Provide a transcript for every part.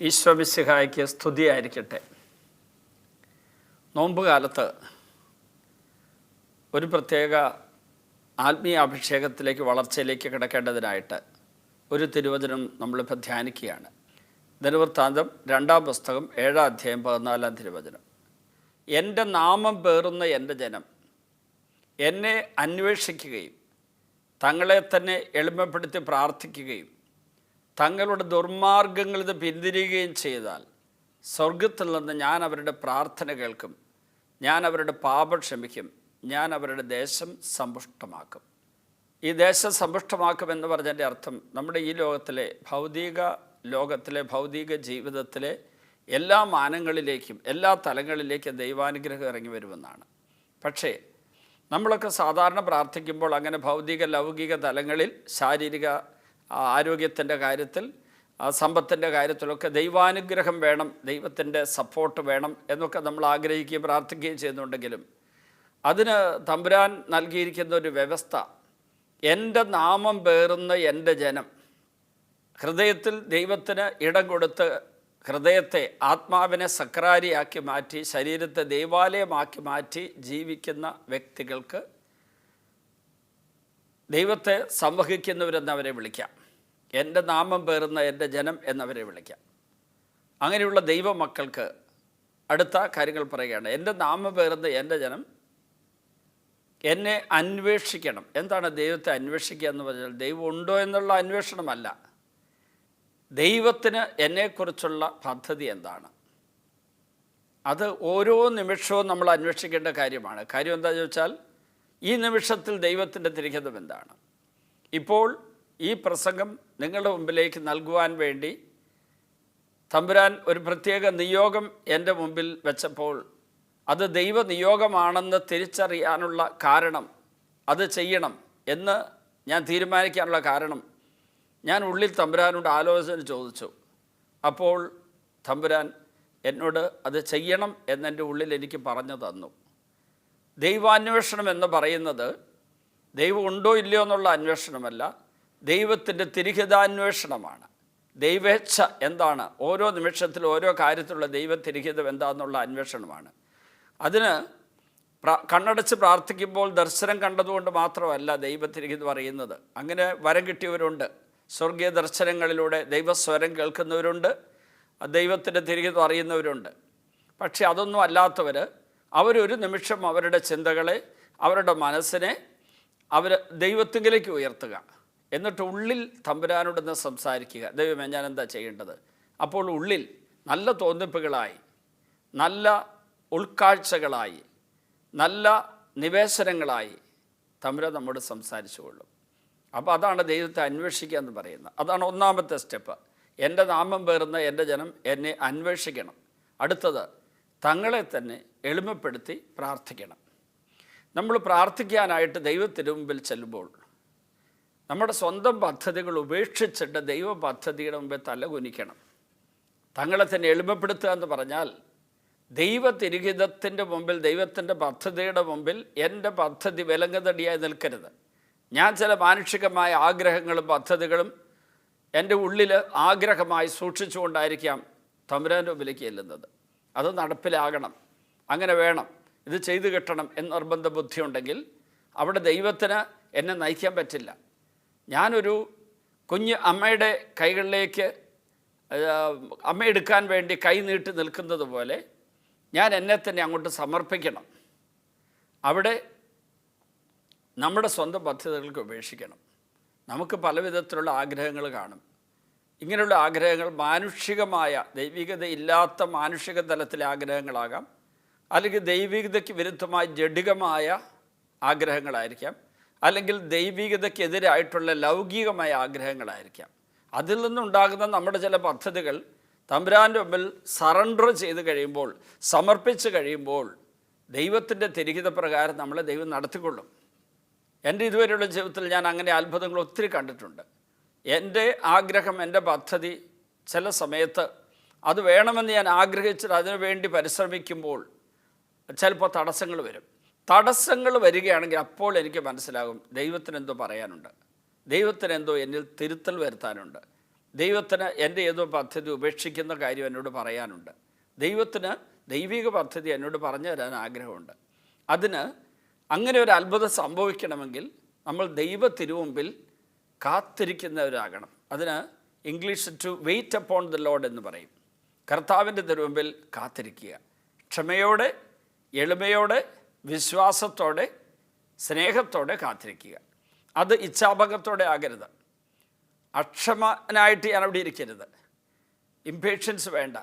ഈശോ മിശിഹായ്ക്ക് സ്തുതിയായിരിക്കട്ടെ. നോമ്പുകാലത്ത് ഒരു പ്രത്യേക ആത്മീയ അഭിഷേകത്തിലേക്ക് വളർച്ചയിലേക്ക് കിടക്കേണ്ടതിനായിട്ട് ഒരു തിരുവചനം നമ്മളിപ്പോൾ ധ്യാനിക്കുകയാണ്. ദിനവൃത്താന്തം 2-ാം പുസ്തകം 7-ാം അധ്യായം 14-ാം തിരുവചനം. എൻ്റെ നാമം പേറുന്ന എൻ്റെ ജനം എന്നെ അന്വേഷിക്കുകയും തങ്ങളെ തന്നെ എളിമപ്പെടുത്തി പ്രാർത്ഥിക്കുകയും തങ്ങളുടെ ദുർമാർഗങ്ങളിൽ നിന്ന് പിന്തിരിയുകയും ചെയ്താൽ സ്വർഗത്തിൽ നിന്ന് ഞാൻ അവരുടെ പ്രാർത്ഥന കേൾക്കും, ഞാൻ അവരുടെ പാപം ക്ഷമിക്കും, ഞാൻ അവരുടെ ദേശം സമ്പുഷ്ടമാക്കും. ഈ ദേശം സമ്പുഷ്ടമാക്കുമെന്ന് പറഞ്ഞതിൻ്റെ അർത്ഥം നമ്മുടെ ഈ ലോകത്തിലെ ഭൗതിക ജീവിതത്തിലെ എല്ലാ മാനങ്ങളിലേക്കും എല്ലാ തലങ്ങളിലേക്കും ദൈവാനുഗ്രഹം ഇറങ്ങി വരുമെന്നാണ്. പക്ഷേ നമ്മളൊക്കെ സാധാരണ പ്രാർത്ഥിക്കുമ്പോൾ അങ്ങനെ ഭൗതിക ലൗകിക തലങ്ങളിൽ ശാരീരിക ആരോഗ്യത്തിൻ്റെ കാര്യത്തിൽ സമ്പത്തിൻ്റെ കാര്യത്തിലൊക്കെ ദൈവാനുഗ്രഹം വേണം, ദൈവത്തിൻ്റെ സപ്പോർട്ട് വേണം എന്നൊക്കെ നമ്മൾ ആഗ്രഹിക്കുകയും പ്രാർത്ഥിക്കുകയും ചെയ്യുന്നുണ്ടെങ്കിലും അതിന് തമ്പുരാൻ നൽകിയിരിക്കുന്ന ഒരു വ്യവസ്ഥ, എൻ്റെ നാമം പേറുന്ന എൻ്റെ ജനം, ഹൃദയത്തിൽ ദൈവത്തിന് ഇടം കൊടുത്ത് ഹൃദയത്തെ ആത്മാവിനെ സക്രാരിയാക്കി മാറ്റി ശരീരത്തെ ദൈവാലയമാക്കി മാറ്റി ജീവിക്കുന്ന വ്യക്തികൾക്ക് ദൈവത്തെ സംവഹിക്കുന്നവരെന്നവരെ വിളിക്കാം. എൻ്റെ നാമം പേറുന്ന എൻ്റെ ജനം എന്നവരെ വിളിക്കാം. അങ്ങനെയുള്ള ദൈവമക്കൾക്ക് അടുത്ത കാര്യങ്ങൾ പറയുകയാണ്. എൻ്റെ നാമം പേറുന്ന എൻ്റെ ജനം എന്നെ അന്വേഷിക്കണം. എന്താണ് ദൈവത്തെ അന്വേഷിക്കുക എന്ന് പറഞ്ഞാൽ? ദൈവം ഉണ്ടോ എന്നുള്ള അന്വേഷണമല്ല, ദൈവത്തിന് എന്നെക്കുറിച്ചുള്ള പദ്ധതി എന്താണ്, അത് ഓരോ നിമിഷവും നമ്മൾ അന്വേഷിക്കേണ്ട കാര്യമാണ്. കാര്യം എന്താണെന്ന് ചോദിച്ചാൽ, ഈ നിമിഷത്തിൽ ദൈവത്തിൻ്റെ തിരിഹിതം എന്താണ്? ഇപ്പോൾ ഈ പ്രസംഗം നിങ്ങളുടെ മുമ്പിലേക്ക് നൽകുവാൻ വേണ്ടി തമ്പുരാൻ ഒരു പ്രത്യേക നിയോഗം എൻ്റെ മുമ്പിൽ വെച്ചപ്പോൾ അത് ദൈവനിയോഗമാണെന്ന് തിരിച്ചറിയാനുള്ള കാരണം, അത് ചെയ്യണം എന്ന് ഞാൻ തീരുമാനിക്കാനുള്ള കാരണം, ഞാൻ ഉള്ളിൽ തമ്പുരാനോട് ആലോചന ചോദിച്ചു. അപ്പോൾ തമ്പുരാൻ എന്നോട് അത് ചെയ്യണം എന്നെൻ്റെ ഉള്ളിൽ എനിക്ക് പറഞ്ഞു തന്നു. ദൈവാന്വേഷണം എന്ന് പറയുന്നത് ദൈവം ഉണ്ടോ ഇല്ലയോ എന്നുള്ള അന്വേഷണമല്ല, ദൈവത്തിൻ്റെ തിരിഹിതാന്വേഷണമാണ്. ദൈവേച്ഛ എന്താണ്, ഓരോ നിമിഷത്തിലും ഓരോ കാര്യത്തിലുള്ള ദൈവത്തിരിഹിതം എന്താണെന്നുള്ള അന്വേഷണമാണ്. അതിന് കണ്ണടച്ച് പ്രാർത്ഥിക്കുമ്പോൾ ദർശനം കണ്ടതുകൊണ്ട് മാത്രമല്ല ദൈവത്തിരിഹിതം അറിയുന്നത്. അങ്ങനെ വരം കിട്ടിയവരുണ്ട്, സ്വർഗീയ ദർശനങ്ങളിലൂടെ ദൈവസ്വരം കേൾക്കുന്നവരുണ്ട്, ദൈവത്തിൻ്റെ തിരിഹിതം അറിയുന്നവരുണ്ട്. പക്ഷേ അതൊന്നും അല്ലാത്തവർ, അവരൊരു നിമിഷം അവരുടെ ചിന്തകളെ അവരുടെ മനസ്സിനെ ദൈവത്തിങ്കിലേക്ക് ഉയർത്തുക, എന്നിട്ട് ഉള്ളിൽ തമ്പുരാനോടൊന്ന് സംസാരിക്കുക. ദൈവമേ, ഞാൻ എന്താ ചെയ്യേണ്ടത്? അപ്പോൾ ഉള്ളിൽ നല്ല തോന്നിപ്പുകളായി, നല്ല ഉൾക്കാഴ്ചകളായി, നല്ല നിവേശനങ്ങളായി തമ്പുരാൻ നമ്മോട് സംസാരിച്ചു കൊള്ളും. അപ്പോൾ അതാണ് ദൈവത്തെ അന്വേഷിക്കുക എന്ന് പറയുന്നത്. അതാണ് ഒന്നാമത്തെ സ്റ്റെപ്പ്. എൻ്റെ നാമം പേറുന്ന എൻ്റെ ജനം എന്നെ അന്വേഷിക്കണം. അടുത്തത്, തങ്ങളെ തന്നെ എളിമപ്പെടുത്തി പ്രാർത്ഥിക്കണം. നമ്മൾ പ്രാർത്ഥിക്കാനായിട്ട് ദൈവത്തിന് മുമ്പിൽ ചെല്ലുമ്പോൾ നമ്മുടെ സ്വന്തം പദ്ധതികൾ ഉപേക്ഷിച്ചിട്ട് ദൈവ പദ്ധതിയുടെ മുമ്പിൽ തലകുനിക്കണം. തങ്ങളെ തന്നെ എളിമപ്പെടുത്തുക എന്ന് പറഞ്ഞാൽ ദൈവതിരിഹിതത്തിൻ്റെ മുമ്പിൽ, ദൈവത്തിൻ്റെ പദ്ധതിയുടെ മുമ്പിൽ എൻ്റെ പദ്ധതി വിലങ്ങുതടിയായി നിൽക്കരുത്. ഞാൻ ചില മാനുഷികമായ ആഗ്രഹങ്ങളും പദ്ധതികളും എൻ്റെ ഉള്ളിൽ ആഗ്രഹമായി സൂക്ഷിച്ചുകൊണ്ടായിരിക്കാം തമ്പുരാൻ്റെ മുമ്പിലേക്ക് ചെല്ലുന്നത്. അത് നടപ്പിലാകണം, അങ്ങനെ വേണം, ഇത് ചെയ്തു കിട്ടണം എന്ന് നിർബന്ധ ബുദ്ധിയുണ്ടെങ്കിൽ അവിടെ ദൈവത്തിന് എന്നെ നയിക്കാൻ പറ്റില്ല. ഞാനൊരു കുഞ്ഞ് അമ്മയുടെ കൈകളിലേക്ക് അമ്മ എടുക്കാൻ വേണ്ടി കൈ നീട്ടി നിൽക്കുന്നത് പോലെ ഞാൻ എന്നെ തന്നെ അങ്ങോട്ട് സമർപ്പിക്കണം. അവിടെ നമ്മുടെ സ്വന്തം പദ്ധതികൾക്ക് ഉപേക്ഷിക്കണം. നമുക്ക് പല വിധത്തിലുള്ള ആഗ്രഹങ്ങൾ കാണും. ഇങ്ങനെയുള്ള ആഗ്രഹങ്ങൾ മാനുഷികമായ, ദൈവികത ഇല്ലാത്ത മാനുഷിക തലത്തിലെ ആഗ്രഹങ്ങളാകാം, അല്ലെങ്കിൽ ദൈവികതയ്ക്ക് വിരുദ്ധമായ ജഡികമായ ആഗ്രഹങ്ങളായിരിക്കാം, അല്ലെങ്കിൽ ദൈവികതയ്ക്കെതിരായിട്ടുള്ള ലൗകികമായ ആഗ്രഹങ്ങളായിരിക്കാം. അതിൽ നിന്നുണ്ടാകുന്ന നമ്മുടെ ചില പദ്ധതികൾ തമ്പുരാൻ്റെ മുമ്പിൽ സറണ്ടർ ചെയ്ത് കഴിയുമ്പോൾ, സമർപ്പിച്ച് കഴിയുമ്പോൾ ദൈവത്തിൻ്റെ തിരിഹിത പ്രകാരം നമ്മളെ ദൈവം നടത്തിക്കൊള്ളും. എൻ്റെ ഇതുവരെയുള്ള ജീവിതത്തിൽ ഞാൻ അങ്ങനെ അത്ഭുതങ്ങൾ ഒത്തിരി കണ്ടിട്ടുണ്ട്. എൻ്റെ ആഗ്രഹം, എൻ്റെ പദ്ധതി ചില സമയത്ത് അത് വേണമെന്ന് ഞാൻ ആഗ്രഹിച്ചിട്ട് അതിനുവേണ്ടി പരിശ്രമിക്കുമ്പോൾ ചിലപ്പോൾ തടസ്സങ്ങൾ വരും. തടസ്സങ്ങൾ വരികയാണെങ്കിൽ അപ്പോൾ എനിക്ക് മനസ്സിലാകും ദൈവത്തിനെന്തോ പറയാനുണ്ട്, ദൈവത്തിനെന്തോ എന്നിൽ തിരുത്തൽ വരുത്താനുണ്ട്, ദൈവത്തിന് എൻ്റെ ഏതോ പദ്ധതി ഉപേക്ഷിക്കുന്ന കാര്യം എന്നോട് പറയാനുണ്ട്. ദൈവത്തിന് ദൈവിക പദ്ധതി എന്നോട് പറഞ്ഞു തരാൻ ആഗ്രഹമുണ്ട്. അതിന് അങ്ങനെ ഒരു അത്ഭുതം സംഭവിക്കണമെങ്കിൽ നമ്മൾ ദൈവ തിരുമുമ്പിൽ കാത്തിരിക്കുന്നവരാകണം. അതിന് English to wait upon the lord എന്ന് പറയും. കർത്താവിൻ്റെ തിരുമുമ്പിൽ കാത്തിരിക്കുക, ക്ഷമയോടെ, എളിമയോടെ, വിശ്വാസത്തോടെ, സ്നേഹത്തോടെ കാത്തിരിക്കുക. അത് ഇച്ഛാഭംഗത്തോടെ ആകരുത്. അക്ഷമനായിട്ട് ഞാൻ അവിടെ ഇരിക്കരുത്. ഇംപേഷ്യൻസ് വേണ്ട.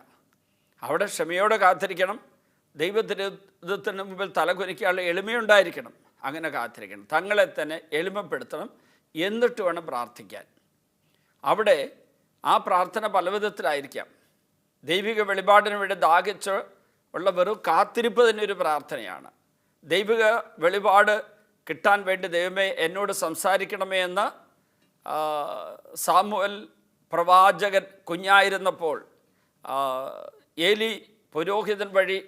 അവിടെ ക്ഷമയോടെ കാത്തിരിക്കണം. ദൈവത്തിന് മുമ്പിൽ തലകുനിക്കാനുള്ള എളിമയുണ്ടായിരിക്കണം. അങ്ങനെ കാത്തിരിക്കണം. തങ്ങളെ തന്നെ എളിമപ്പെടുത്തണം. എന്നിട്ട് വേണം പ്രാർത്ഥിക്കാൻ. അവിടെ ആ പ്രാർത്ഥന പല വിധത്തിലായിരിക്കാം. ദൈവിക വെളിപാടിന് വേണ്ടി ദാഹിച്ച് ഉള്ള വെറും കാത്തിരിപ്പ് തന്നെ ഒരു പ്രാർത്ഥനയാണ്. ദൈവിക വെളിപാട് കിട്ടാൻ വേണ്ടി ദൈവമേ എന്നോട് സംസാരിക്കണമേ എന്ന് സാമുവൽ പ്രവാചകൻ കുഞ്ഞായിരുന്നപ്പോൾ ഏലി പുരോഹിതൻ വഴി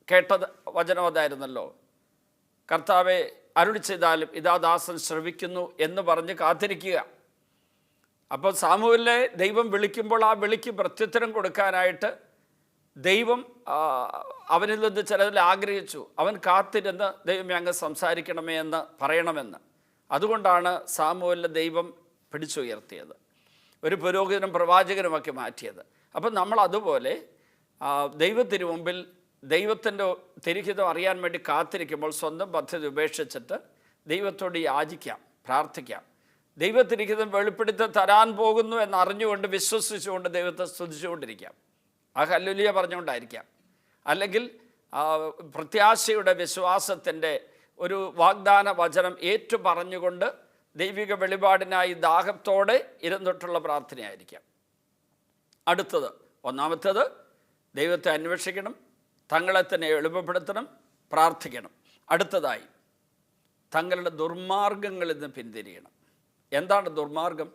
കേട്ടത് വചനം അതായിരുന്നല്ലോ, കർത്താവെ അരുളി ചെയ്താലും ഇതാ ദാസൻ ശ്രവിക്കുന്നു എന്ന് പറഞ്ഞ് കാത്തിരിക്കുക. അപ്പോൾ സാമുവലിനെ ദൈവം വിളിക്കുമ്പോൾ ആ വിളിക്ക് പ്രത്യുത്തരം കൊടുക്കാനായിട്ട് ദൈവം അവനിൽ നിന്ന് ചിലതിൽ ആഗ്രഹിച്ചു. അവൻ കാത്തിരുന്ന് ദൈവമേ അങ്ങ് സംസാരിക്കണമേ എന്ന് പറയണമെന്ന്. അതുകൊണ്ടാണ് സാമുവലിനെ ദൈവം പിടിച്ചുയർത്തിയത്, ഒരു പുരോഹിതനും പ്രവാചകനുമൊക്കെ മാറ്റിയത്. അപ്പം നമ്മൾ അതുപോലെ ദൈവത്തിന് മുമ്പിൽ ദൈവത്തിൻ്റെ തിരുഹിതം അറിയാൻ വേണ്ടി കാത്തിരിക്കുമ്പോൾ സ്വന്തം പദ്ധതി ഉപേക്ഷിച്ചിട്ട് ദൈവത്തോട് യാചിക്കാം, പ്രാർത്ഥിക്കാം. ദൈവത്തിരിഹിതം വെളിപ്പെടുത്തി തരാൻ പോകുന്നു എന്നറിഞ്ഞുകൊണ്ട് വിശ്വസിച്ചുകൊണ്ട് ദൈവത്തെ സ്തുതിച്ചുകൊണ്ടിരിക്കാം. ആ ഹല്ലേലൂയ പറഞ്ഞുകൊണ്ടായിരിക്കാം. അല്ലെങ്കിൽ പ്രത്യാശയുടെ വിശ്വാസത്തിൻ്റെ ഒരു വാഗ്ദാന വചനം ഏറ്റു പറഞ്ഞുകൊണ്ട് ദൈവിക വെളിപാടിനായി ദാഹത്തോടെ ഇരുന്നിട്ടുള്ള പ്രാർത്ഥനയായിരിക്കാം. അടുത്തത്, ഒന്നാമത്തേത് ദൈവത്തെ അന്വേഷിക്കണം, തങ്ങളെ തന്നെ എളുപ്പപ്പെടുത്തണം, പ്രാർത്ഥിക്കണം. അടുത്തതായി തങ്ങളുടെ ദുർമാർഗങ്ങളിൽ നിന്ന് പിന്തിരിയണം. എന്താണ് ദുർമാർഗം?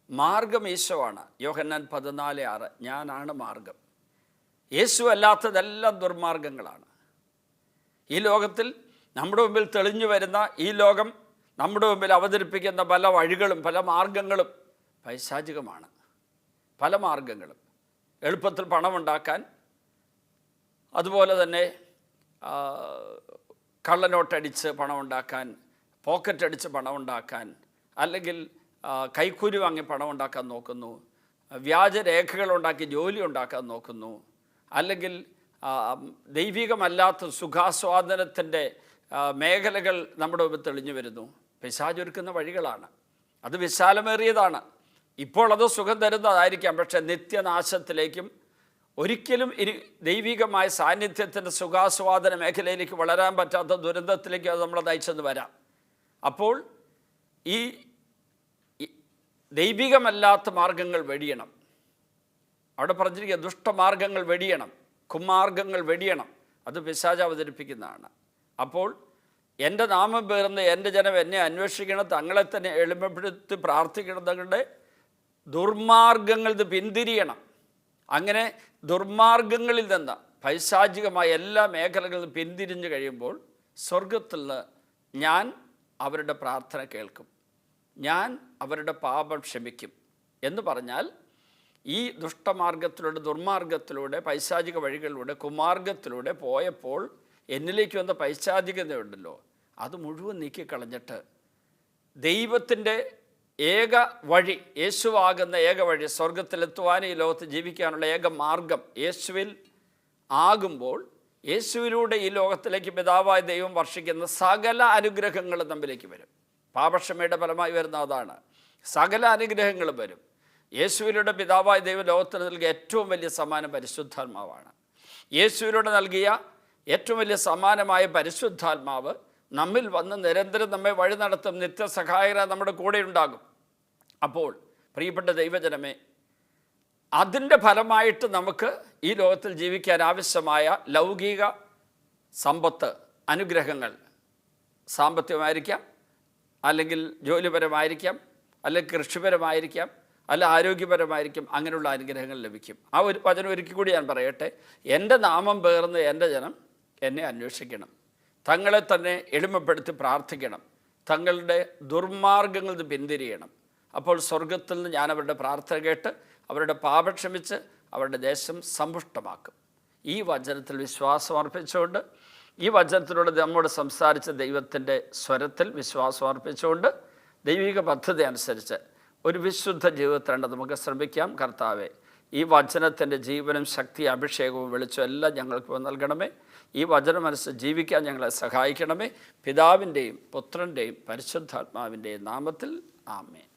മാർഗം യേശുവാണ്. യോഹന്നാൻ 14:6 ഞാനാണ് മാർഗം. യേശു അല്ലാത്തതെല്ലാം ദുർമാർഗങ്ങളാണ്. ഈ ലോകത്തിൽ നമ്മുടെ മുമ്പിൽ തെളിഞ്ഞു വരുന്ന ഈ ലോകം നമ്മുടെ മുമ്പിൽ അവതരിപ്പിക്കുന്ന പല വഴികളും പല മാർഗങ്ങളും പൈശാചികമാണ്. പല മാർഗങ്ങളും എളുപ്പത്തിൽ പണമുണ്ടാക്കാൻ, അതുപോലെ തന്നെ കള്ളനോട്ടടിച്ച് പണമുണ്ടാക്കാൻ, പോക്കറ്റ് അടിച്ച് പണമുണ്ടാക്കാൻ, അല്ലെങ്കിൽ കൈക്കൂലി വാങ്ങി പണമുണ്ടാക്കാൻ നോക്കുന്നു, വ്യാജരേഖകളുണ്ടാക്കി ജോലി ഉണ്ടാക്കാൻ നോക്കുന്നു, അല്ലെങ്കിൽ ദൈവികമല്ലാത്ത സുഖാസ്വാദനത്തിൻ്റെ മേഖലകൾ നമ്മുടെ മുമ്പിൽ തെളിഞ്ഞു വരുന്നു. പിശാചൊരുക്കുന്ന വഴികളാണ്. അത് വിശാലമേറിയതാണ്. ഇപ്പോൾ അത് സുഖം തരുന്നതായിരിക്കാം, പക്ഷേ നിത്യനാശത്തിലേക്കും ഒരിക്കലും ദൈവികമായ സാന്നിധ്യത്തിൻ്റെ സുഖാസ്വാദന മേഖലയിലേക്ക് വളരാൻ പറ്റാത്ത ദുരന്തത്തിലേക്ക് അത് നമ്മളെ നയിച്ചെന്ന് വരാം. അപ്പോൾ ഈ ദൈവികമല്ലാത്ത മാർഗങ്ങൾ വെടിയണം. അവിടെ പറഞ്ഞിരിക്കുക ദുഷ്ടമാർഗങ്ങൾ വെടിയണം, കുമാർഗങ്ങൾ വെടിയണം. അത് പിശാച് അവതരിപ്പിക്കുന്നതാണ്. അപ്പോൾ എൻ്റെ നാമം പേർന്ന് എൻ്റെ ജനം എന്നെ അന്വേഷിക്കണം, തങ്ങളെ തന്നെ എളിമപ്പെടുത്തി പ്രാർത്ഥിക്കണം, തങ്ങളുടെ ദുർമാർഗങ്ങളിൽ നിന്ന് പിന്തിരിയണം. അങ്ങനെ ദുർമാർഗങ്ങളിൽ നിന്ന് പൈശാചികമായ എല്ലാ മേഖലകളിലും പിന്തിരിഞ്ഞു കഴിയുമ്പോൾ സ്വർഗത്തിൽ നിന്ന് ഞാൻ അവരുടെ പ്രാർത്ഥന കേൾക്കും, ഞാൻ അവരുടെ പാപം ക്ഷമിക്കും എന്ന് പറഞ്ഞാൽ ഈ ദുഷ്ടമാർഗത്തിലൂടെ, ദുർമാർഗത്തിലൂടെ, പൈശാചിക വഴികളിലൂടെ, കുമാർഗത്തിലൂടെ പോയപ്പോൾ എന്നിലേക്ക് വന്ന പൈശാചികതയുണ്ടല്ലോ, അത് മുഴുവൻ നീക്കിക്കളഞ്ഞിട്ട് ദൈവത്തിൻ്റെ ഏക വഴി, യേശുവാകുന്ന ഏക വഴി, സ്വർഗത്തിലെത്തുവാനും ഈ ലോകത്ത് ജീവിക്കാനുള്ള ഏക മാർഗം യേശുവിൽ ആകുമ്പോൾ യേശുവിലൂടെ ഈ ലോകത്തിലേക്ക് പിതാവായ ദൈവം വർഷിക്കുന്ന സകല അനുഗ്രഹങ്ങളും നമ്മിലേക്ക് വരും. പാപക്ഷമയുടെ ഫലമായി വരുന്ന അതാണ്. സകല അനുഗ്രഹങ്ങളും വരും. യേശുവിലൂടെ പിതാവായ ദൈവം ലോകത്തിന് നൽകിയ ഏറ്റവും വലിയ സമ്മാനം പരിശുദ്ധാത്മാവാണ്. യേശുവിലൂടെ നൽകിയ ഏറ്റവും വലിയ സമ്മാനമായ പരിശുദ്ധാത്മാവ് നമ്മിൽ വന്ന് നിരന്തരം നമ്മെ വഴി നടത്തും, നിത്യസഹായകരായി നമ്മുടെ കൂടെ ഉണ്ടാകും. അപ്പോൾ പ്രിയപ്പെട്ട ദൈവജനമേ, അതിൻ്റെ ഫലമായിട്ട് നമുക്ക് ഈ ലോകത്തിൽ ജീവിക്കാൻ ആവശ്യമായ ലൗകിക സമ്പത്ത്, അനുഗ്രഹങ്ങൾ, സാമ്പത്തികമായിരിക്കാം, അല്ലെങ്കിൽ ജോലിപരമായിരിക്കാം, അല്ലെങ്കിൽ കൃഷിപരമായിരിക്കാം, അല്ല ആരോഗ്യപരമായിരിക്കും, അങ്ങനെയുള്ള അനുഗ്രഹങ്ങൾ ലഭിക്കും. ആ ഒരു വചനം ഒരിക്കൽ കൂടി ഞാൻ പറയട്ടെ. എൻ്റെ നാമം പേർന്ന് എൻ്റെ ജനം എന്നെ അന്വേഷിക്കണം, തങ്ങളെ തന്നെ എളിമപ്പെടുത്തി പ്രാർത്ഥിക്കണം, തങ്ങളുടെ ദുർമാർഗങ്ങളിൽ നിന്ന് പിന്തിരിയണം. അപ്പോൾ സ്വർഗത്തിൽ നിന്ന് ഞാൻ അവരുടെ പ്രാർത്ഥന കേട്ട് അവരുടെ പാപം ക്ഷമിച്ച് അവരുടെ ദേശം സമ്പുഷ്ടമാക്കും. ഈ വചനത്തിൽ വിശ്വാസം അർപ്പിച്ചുകൊണ്ട്, ഈ വചനത്തിലൂടെ നമ്മോട് സംസാരിച്ച ദൈവത്തിൻ്റെ സ്വരത്തിൽ വിശ്വാസം അർപ്പിച്ചുകൊണ്ട് ദൈവിക പദ്ധതി അനുസരിച്ച് ഒരു വിശുദ്ധ ജീവിതത്തിലാണ് നമുക്ക് ശ്രമിക്കാം. കർത്താവേ, ഈ വചനത്തിൻ്റെ ജീവനും ശക്തി, അഭിഷേകവും വെളിച്ചവും എല്ലാം ഞങ്ങൾക്ക് നൽകണമേ. ഈ വചനമനുസരിച്ച് ജീവിക്കാൻ ഞങ്ങളെ സഹായിക്കണമേ. പിതാവിൻ്റെയും പുത്രൻ്റെയും പരിശുദ്ധാത്മാവിൻ്റെയും നാമത്തിൽ ആമേൻ.